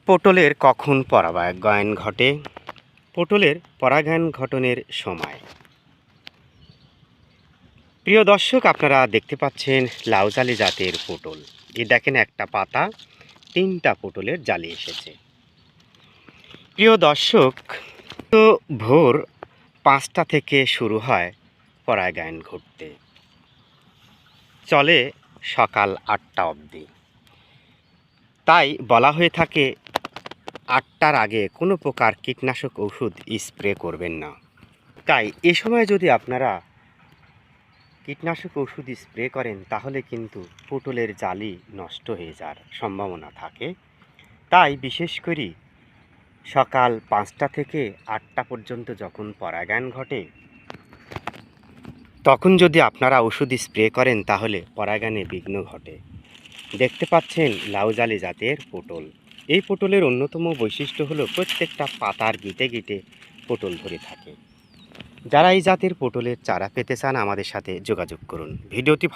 পটলের কখন পরাগায়ন ঘটে? পটলের পরাগায়ন ঘটনের সময়। প্রিয় দর্শক, আপনারা দেখতে পাচ্ছেন লাউজালি জাতের পটল। এই দেখেন, একটা পাতা 3টা পটলের জালি এসেছে। প্রিয় দর্শক, তো ভোর 5টা থেকে শুরু হয় পরাগায়ন ঘটতে, চলে সকাল 8টা অবধি। তাই বলা হয়ে থাকে 8টার আগে কোনো প্রকার কীটনাশক ওষুধ স্প্রে করবেন না। তাই এ সময় যদি আপনারা কীটনাশক ওষুধ স্প্রে করেন তাহলে কিন্তু পটলের জালি নষ্ট হয়ে যাওয়ার সম্ভাবনা থাকে। তাই বিশেষ করে সকাল 5টা থেকে 8টা পর্যন্ত যখন পরাগায়ন ঘটে, তখন যদি আপনারা ওষুধ স্প্রে করেন তাহলে পরাগায়নে বিঘ্ন ঘটে। দেখতে পাচ্ছেন লাউজালি জাতের পটল। এই পটলের অন্যতম বৈশিষ্ট্য হলো প্রত্যেকটা পাতার গিটে গিটে পটল ধরে থাকে। যারা এই জাতের পটলের চারা পেতে চান আমাদের সাথে যোগাযোগ করুন। ভিডিওটি